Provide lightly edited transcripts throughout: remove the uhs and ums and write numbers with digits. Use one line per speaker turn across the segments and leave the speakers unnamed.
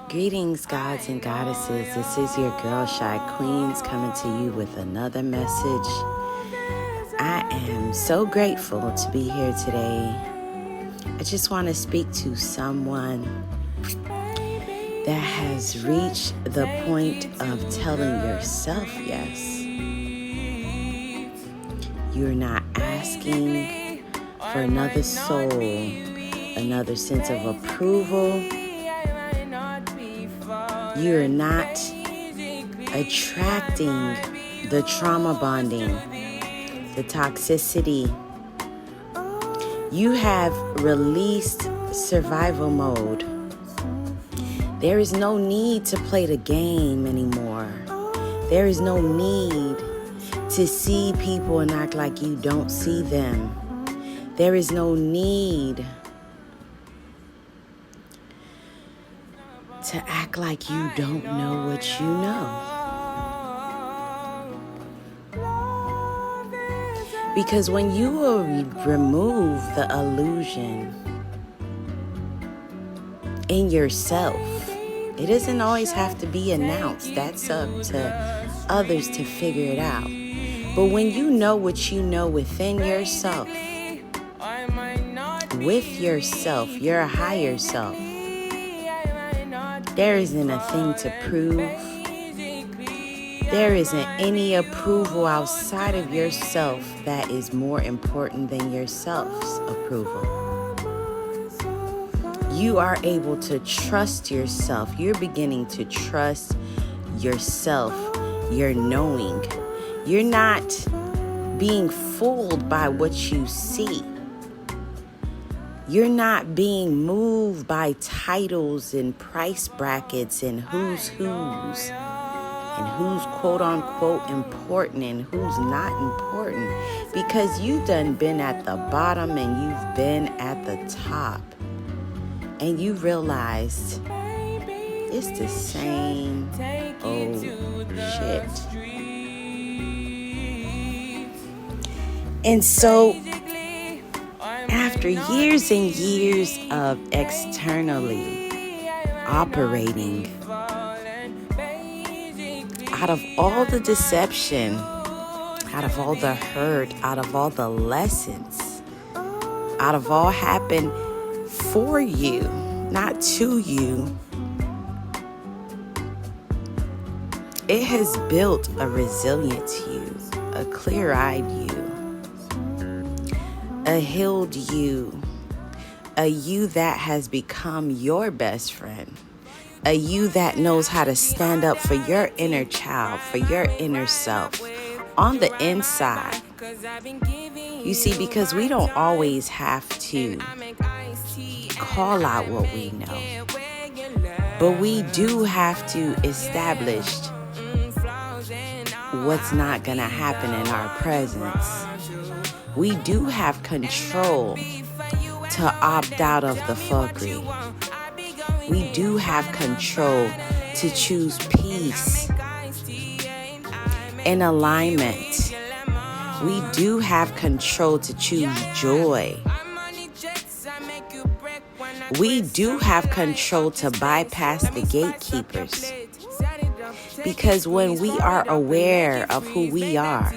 Greetings, gods and goddesses. This is your girl, Shy Queens, coming to you with another message. I am so grateful to be here today. I just want to speak to someone that has reached the point of telling yourself yes. You're not asking for another soul, another sense of approval. You're not attracting the trauma bonding, the toxicity. You have released survival mode. There is no need to play the game anymore. There is no need to see people and act like you don't see them. There is no need to act like you don't know what you know. Because when you will remove the illusion in yourself, it doesn't always have to be announced. That's up to others to figure it out. But when you know what you know within yourself, with yourself, your higher self, there isn't a thing to prove. There isn't any approval outside of yourself that is more important than yourself's approval. You are able to trust yourself. You're beginning to trust yourself. You're knowing. You're not being fooled by what you see. You're not being moved by titles and price brackets and who's and who's quote unquote important and who's not important, because you've done been at the bottom and you've been at the top, and you realized it's the same old shit. And so after years and years of externally operating, out of all the deception, out of all the hurt, out of all the lessons, out of all happened for you, not to you, it has built a resilient you, a clear-eyed you, a healed you, a you that has become your best friend, a you that knows how to stand up for your inner child, for your inner self, on the inside. You see, because we don't always have to call out what we know, but we do have to establish what's not going to happen in our presence. We do have control to opt out of the fuckery. We do have control to choose peace and alignment. We do have control to choose joy. We do have control to bypass the gatekeepers. Because when we are aware of who we are,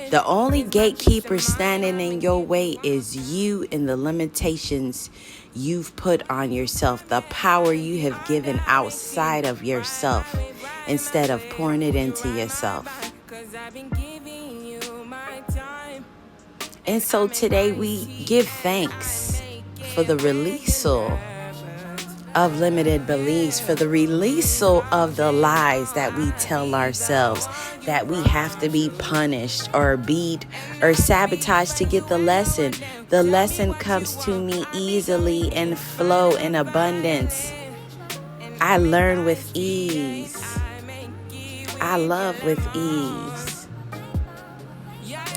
the only gatekeeper standing in your way is you and the limitations you've put on yourself, the power you have given outside of yourself instead of pouring it into yourself. And so today we give thanks for the release of limited beliefs, for the release of the lies that we tell ourselves, that we have to be punished or beat or sabotaged to get the lesson. The lesson comes to me easily and flow in abundance. I learn with ease. I love with ease.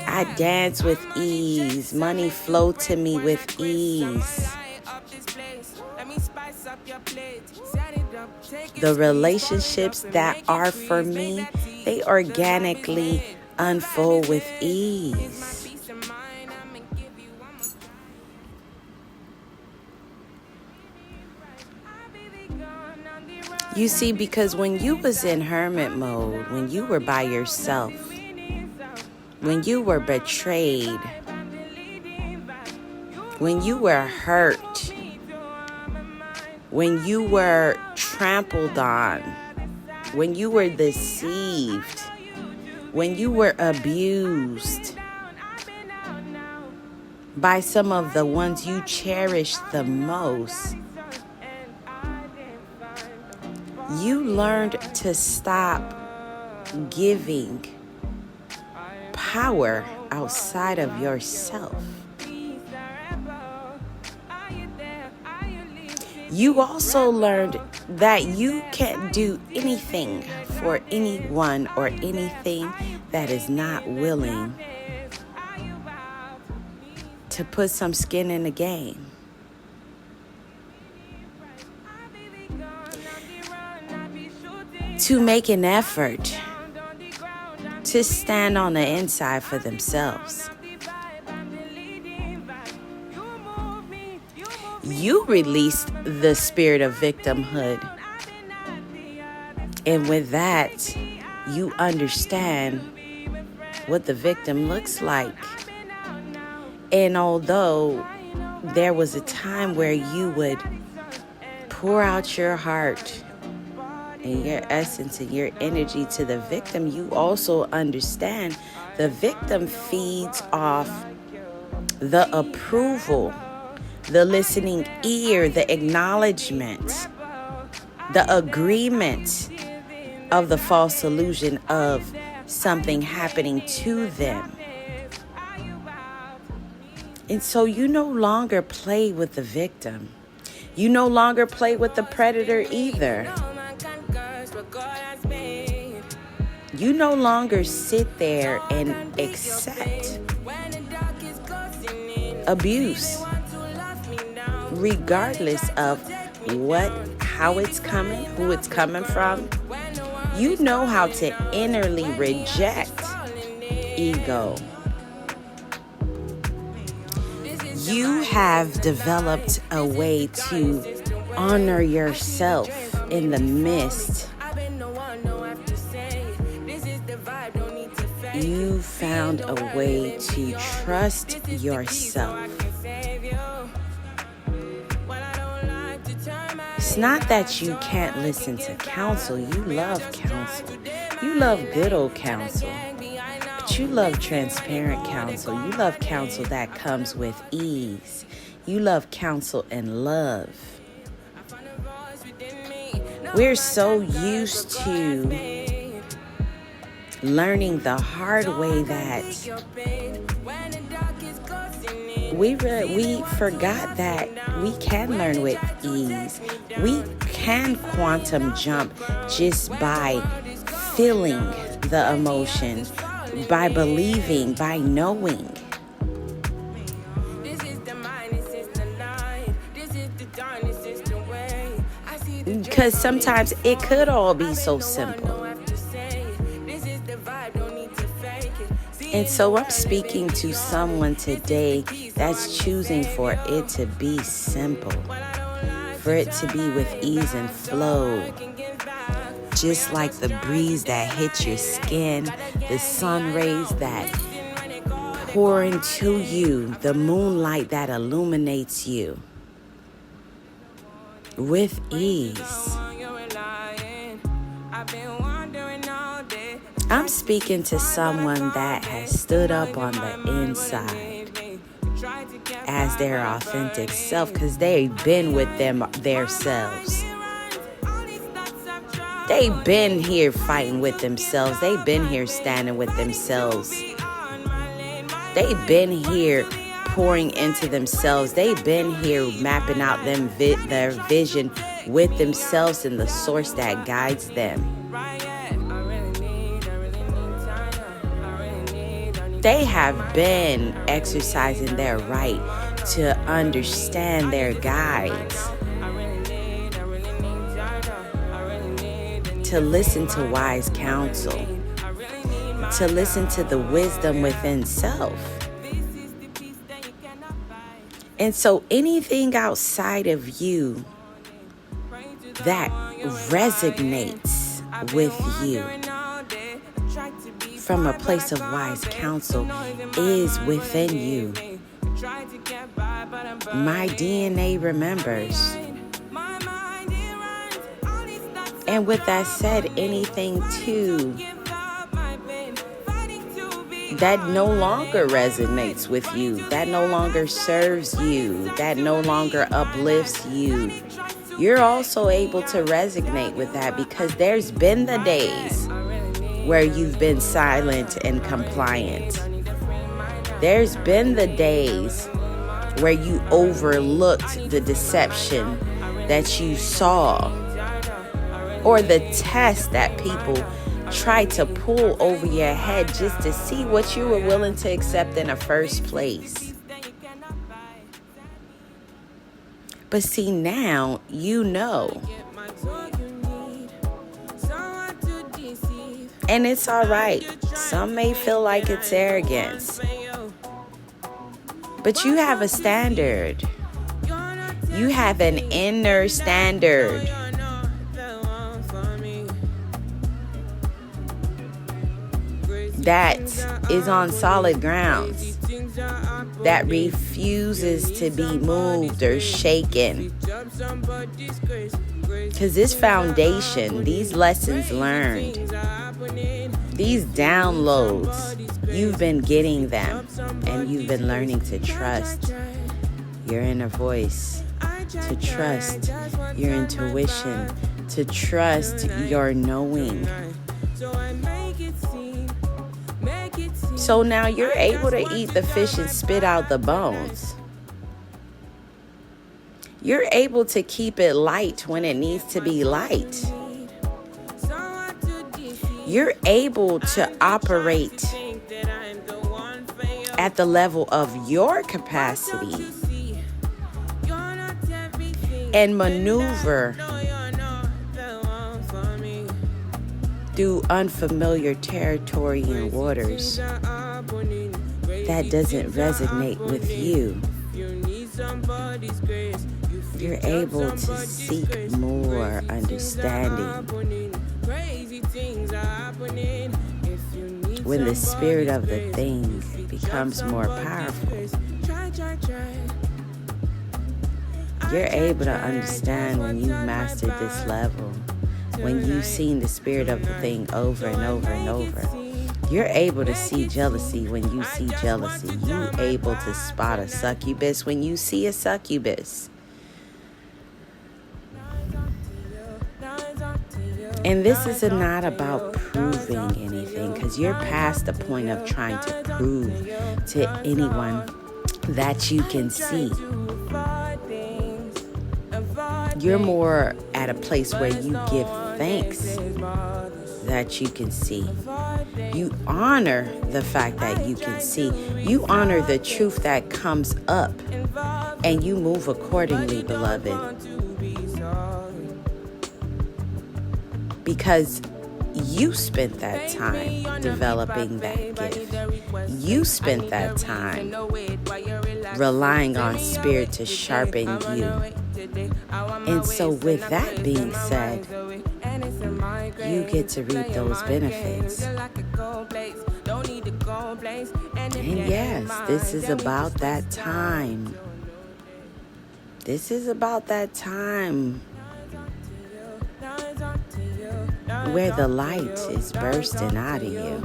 I dance with ease. Money flow to me with ease. The relationships that are for me, they organically unfold with ease. You see, because when you was in hermit mode, when you were by yourself, when you were betrayed, when you were hurt, when you were trampled on, when you were deceived, when you were abused by some of the ones you cherished the most, you learned to stop giving power outside of yourself. You also learned that you can't do anything for anyone or anything that is not willing to put some skin in the game. To make an effort to stand on the inside for themselves. You released the spirit of victimhood. And with that, you understand what the victim looks like. And although there was a time where you would pour out your heart and your essence and your energy to the victim, you also understand the victim feeds off the approval, the listening ear, the acknowledgement, the agreement of the false illusion of something happening to them. And so you no longer play with the victim. You no longer play with the predator either. You no longer sit there and accept abuse, regardless of how it's coming, who it's coming from. You know how to innerly reject ego. You have developed a way to honor yourself in the midst. You found a way to trust yourself. It's not that you can't listen to counsel. You love counsel. You love good old counsel. But you love transparent counsel. You love counsel that comes with ease. You love counsel and love. We're so used to learning the hard way that we forgot that we can learn with ease. We can quantum jump just by feeling the emotion, by believing, by knowing. Because sometimes it could all be so simple. And so I'm speaking to someone today that's choosing for it to be simple, for it to be with ease and flow, just like the breeze that hits your skin, the sun rays that pour into you, the moonlight that illuminates you with ease. I'm speaking to someone that has stood up on the inside as their authentic self, because they've been with themselves. They've been here fighting with themselves. They've been here standing with themselves. They've been here pouring into themselves. They've been here mapping out their vision with themselves and the source that guides them. They have been exercising their right to understand their guides, to listen to wise counsel, to listen to the wisdom within self. And so anything outside of you that resonates with you from a place of wise counsel is within you. My DNA remembers. And with that said, anything too that no longer resonates with you, that no longer serves you, that no longer uplifts you, you're also able to resonate with that, because there's been the days where you've been silent and compliant. There's been the days where you overlooked the deception that you saw, or the test that people tried to pull over your head just to see what you were willing to accept in the first place. But see, now you know. And it's all right. Some may feel like it's arrogance. But you have a standard. You have an inner standard. That is on solid grounds, that refuses to be moved or shaken. Because this foundation, these lessons learned, these downloads, you've been getting them, and you've been learning to trust your inner voice, to trust your intuition, to trust your knowing. So now you're able to eat the fish and spit out the bones. You're able to keep it light when it needs to be light. You're able to operate at the level of your capacity and maneuver through unfamiliar territory and waters that doesn't resonate with you. You're able to seek more understanding when the spirit of the thing becomes more powerful. You're able to understand when you've mastered this level, when you've seen the spirit of the thing over and over and over. You're able to see jealousy when you see jealousy. You're able to spot a succubus when you see a succubus. And this is not about proving anything, because you're past the point of trying to prove to anyone that you can see. You're more at a place where you give thanks that you can see. You honor the fact that you can see. You honor the truth that comes up, and you move accordingly, beloved. Because you spent that time developing that gift. You spent that time relying on spirit to sharpen you. And so with that being said, you get to reap those benefits. And yes, this is about that time. This is about that time where the light is bursting out of you.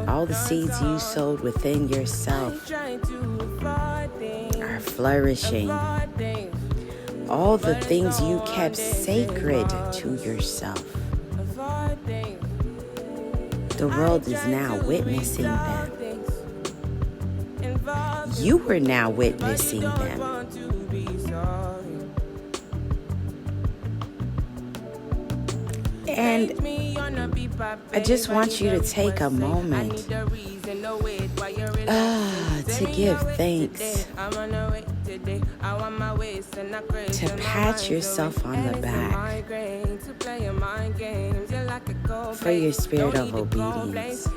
All the seeds you sowed within yourself are flourishing. All the things you kept sacred to yourself, the world is now witnessing them. You are now witnessing them. And I just want you to take a moment to give thanks, to pat yourself on the back for your spirit of obedience,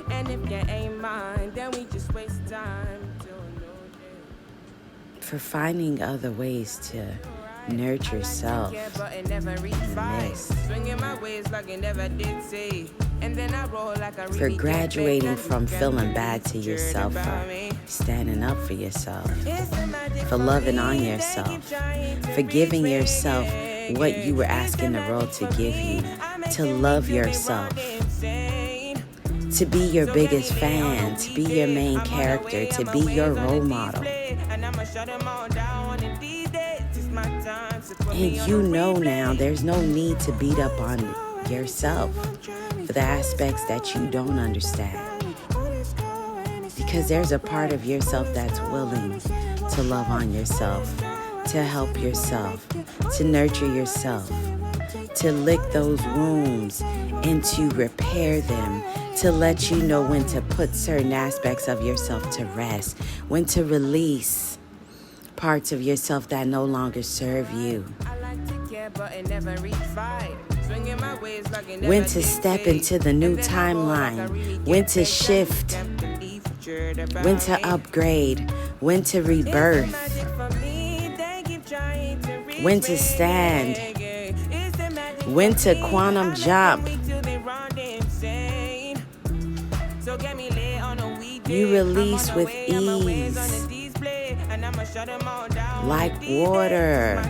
for finding other ways to nurture self in this. For graduating from feeling bad to yourself, for standing up for yourself, for loving on yourself, for giving yourself what you were asking the world to give you, to love yourself, to be your biggest fan, to be your main character, to be your role model. And you know now there's no need to beat up on yourself for the aspects that you don't understand. Because there's a part of yourself that's willing to love on yourself, to help yourself, to nurture yourself, to lick those wounds and to repair them, to let you know when to put certain aspects of yourself to rest, when to release parts of yourself that no longer serve you, when to step into the new timeline, when to shift, when to upgrade, when to rebirth, when to stand, when to quantum jump. You release with ease, like water.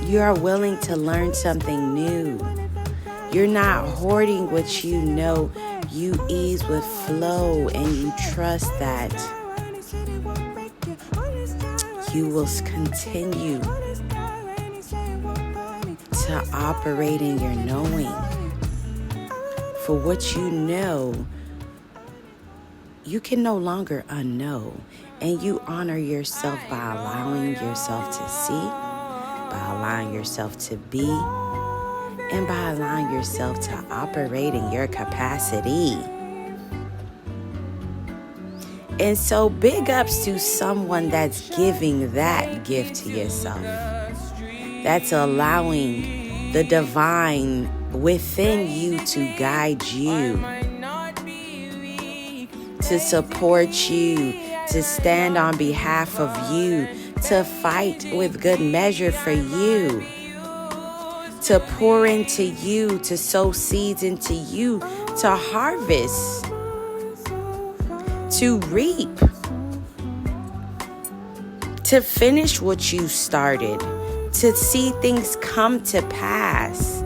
You are willing to learn something new. You're not hoarding what you know. You ease with flow and you trust that you will continue to operate in your knowing. For what you know, you can no longer unknow. And you honor yourself by allowing yourself to see, by allowing yourself to be, and by allowing yourself to operate in your capacity. And so big ups to someone that's giving that gift to yourself. That's allowing the divine within you to guide you, to support you, to stand on behalf of you, to fight with good measure for you, to pour into you, to sow seeds into you, to harvest, to reap, to finish what you started, to see things come to pass,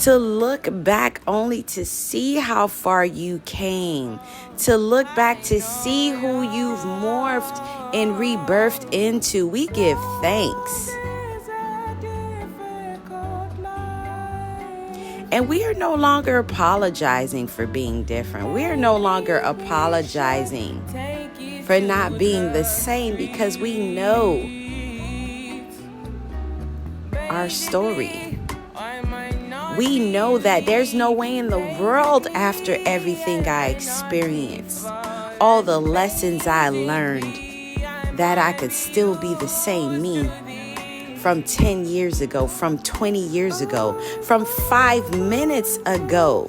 to look back only to see how far you came, to look back to see who you've morphed and rebirthed into. We give thanks. And we are no longer apologizing for being different. We are no longer apologizing for not being the same, because we know our story. We know that there's no way in the world, after everything I experienced, all the lessons I learned, that I could still be the same me from 10 years ago, from 20 years ago, from 5 minutes ago.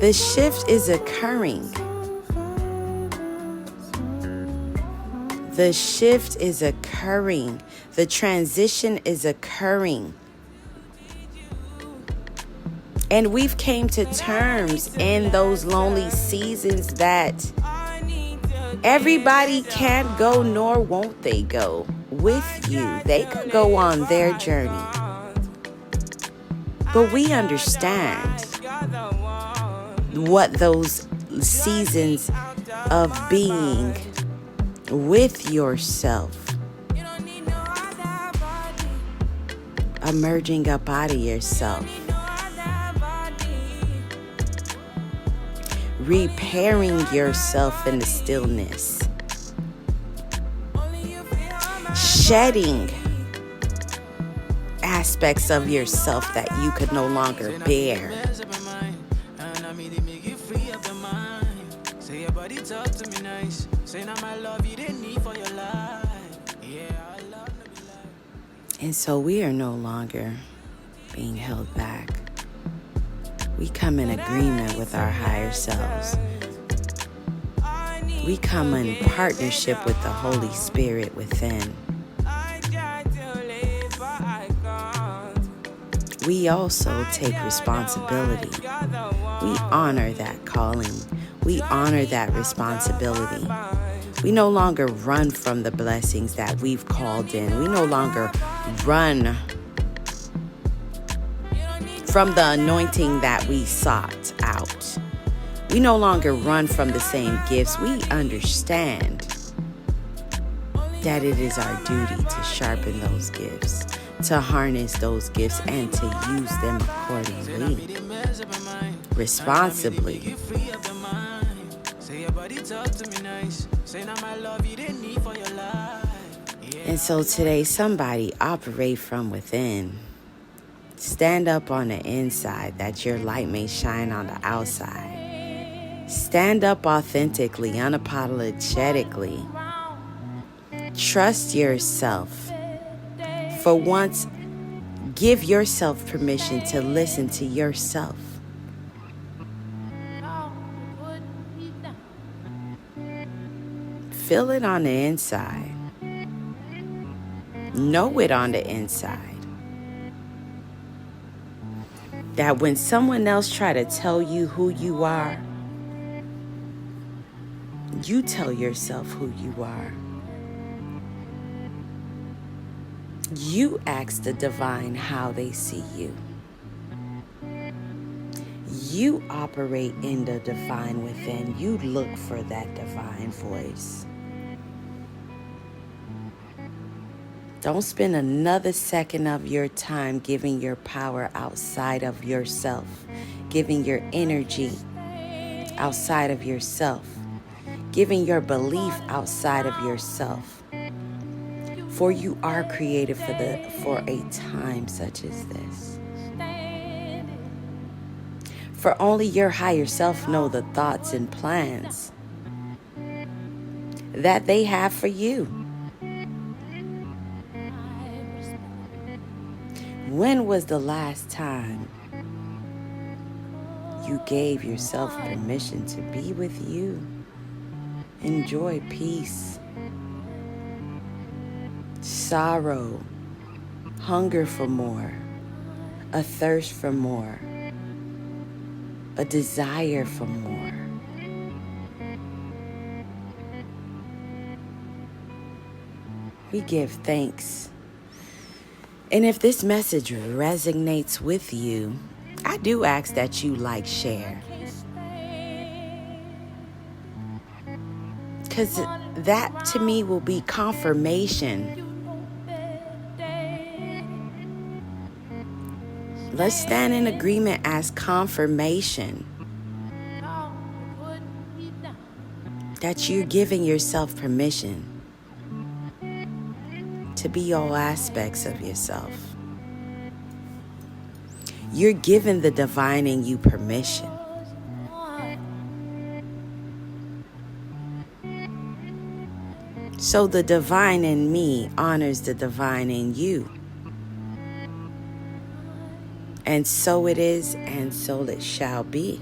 The shift is occurring. The shift is occurring. The transition is occurring. And we've came to terms in those lonely seasons that everybody can't go, nor won't they go with you. They could go on their journey. But we understand what those seasons of being with yourself, emerging up out of yourself, repairing yourself in the stillness, shedding aspects of yourself that you could no longer bear. And so we are no longer being held back. We come in agreement with our higher selves. We come in partnership with the Holy Spirit within. We also take responsibility. We honor that calling. We honor that responsibility. We no longer run from the blessings that we've called in. We no longer run from the anointing that we sought out. We no longer run from the same gifts. We understand that it is our duty to sharpen those gifts, to harness those gifts, and to use them accordingly, responsibly. And so today, somebody operate from within. Stand up on the inside that your light may shine on the outside. Stand up authentically, unapologetically. Trust yourself. For once, give yourself permission to listen to yourself. Feel it on the inside. Know it on the inside. That when someone else try to tell you who you are, you tell yourself who you are. You ask the divine how they see you. You operate in the divine within. You look for that divine voice. Don't spend another second of your time giving your power outside of yourself, giving your energy outside of yourself, giving your belief outside of yourself. For you are created for a time such as this. For only your higher self know the thoughts and plans that they have for you. When was the last time you gave yourself permission to be with you? Enjoy peace, sorrow, hunger for more, a thirst for more, a desire for more. We give thanks. And if this message resonates with you, I do ask that you like, share. Because that to me will be confirmation. Let's stand in agreement as confirmation that you're giving yourself permission to be all aspects of yourself. You're giving the divine in you permission. So the divine in me honors the divine in you. And so it is, and so it shall be.